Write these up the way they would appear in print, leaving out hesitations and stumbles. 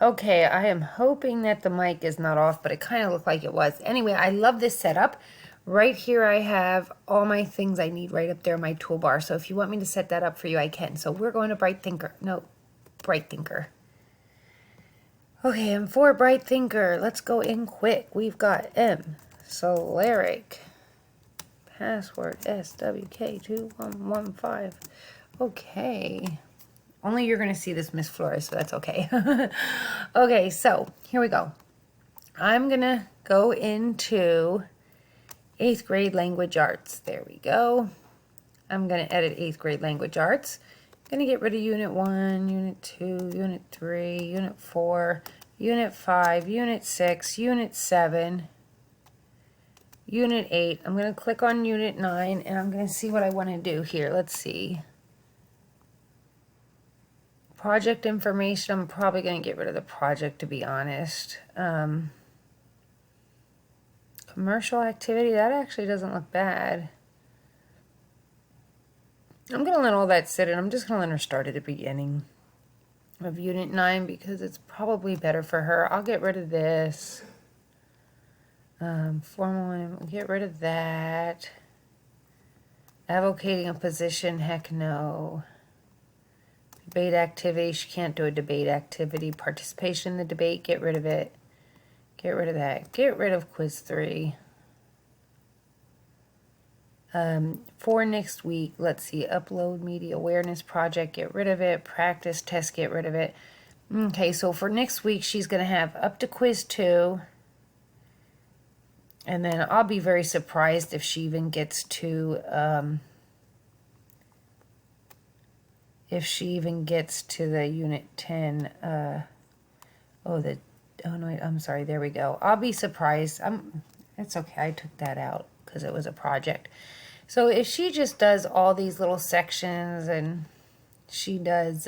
Okay, I am hoping that the mic is not off, but it kind of looked like it was. Anyway, I love this setup. Right here I have all my things I need right up there in my toolbar. So if you want me to set that up for you, I can. So we're going to Bright Thinker. No, Bright Thinker. Okay, and for Bright Thinker, let's go in quick. We've got M, Solaric, password SWK2115. Okay. Only you're going to see this, Miss Flores, so that's okay. Okay, so here we go. I'm going to go into 8th grade language arts. There we go. I'm going to edit 8th grade language arts. I'm going to get rid of Unit 1, Unit 2, Unit 3, Unit 4, Unit 5, Unit 6, Unit 7, Unit 8. I'm going to click on Unit 9, and I'm going to see what I want to do here. Let's see. Project information, I'm probably going to get rid of the project, to be honest. Commercial activity, that actually doesn't look bad. I'm going to let all that sit, and I'm just going to let her start at the beginning of Unit 9 because it's probably better for her. I'll get rid of this. Formal, get rid of that. Advocating a position, heck no. Debate activity, she can't do a debate activity. Participation in the debate, get rid of it. Get rid of that. Get rid of quiz 3. For next week, let's see, upload media awareness project, get rid of it. Practice test, get rid of it. Okay, so for next week, she's going to have up to quiz 2. And then I'll be very surprised if she even gets to, the Unit 10, oh no, I'm sorry, there we go. I'll be surprised. It's okay, I took that out because it was a project. So if she just does all these little sections and she does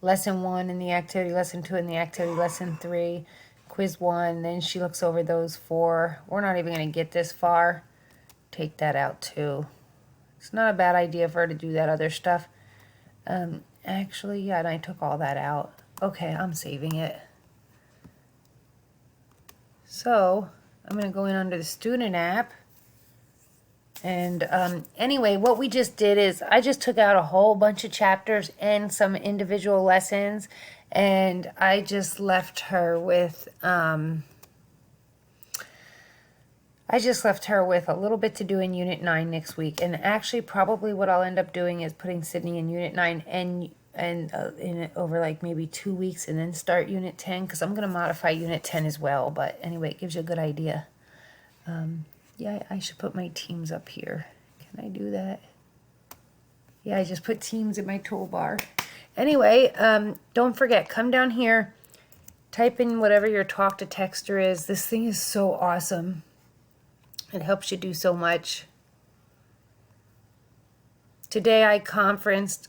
lesson 1 in the activity, lesson 2 in the activity, lesson 3, quiz 1, then she looks over those 4. We're not even going to get this far. Take that out too. It's not a bad idea for her to do that other stuff. Actually, yeah, and I took all that out. Okay, I'm saving it. So I'm going to go in under the student app. And anyway, what we just did is I just took out a whole bunch of chapters and some individual lessons, and I just left her with a little bit to do in Unit 9 next week. And actually, probably what I'll end up doing is putting Sydney in Unit 9 and in it over like maybe 2 weeks, and then start Unit 10 because I'm going to modify Unit 10 as well. But anyway, it gives you a good idea. Yeah, I should put my teams up here. Can I do that? Yeah, I just put teams in my toolbar. Anyway, don't forget, come down here, type in whatever your talk to texter is. This thing is so awesome. It helps you do so much. Today I conferenced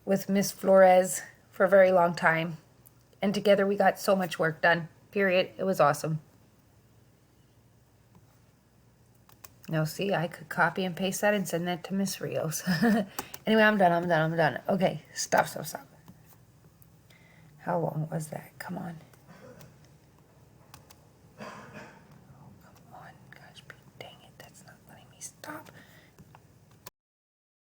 with Miss Flores for a very long time, and together we got so much work done. Period. It was awesome. Now, see, I could copy and paste that and send that to Miss Rios. Anyway, I'm done. Okay, stop. How long was that? Come on.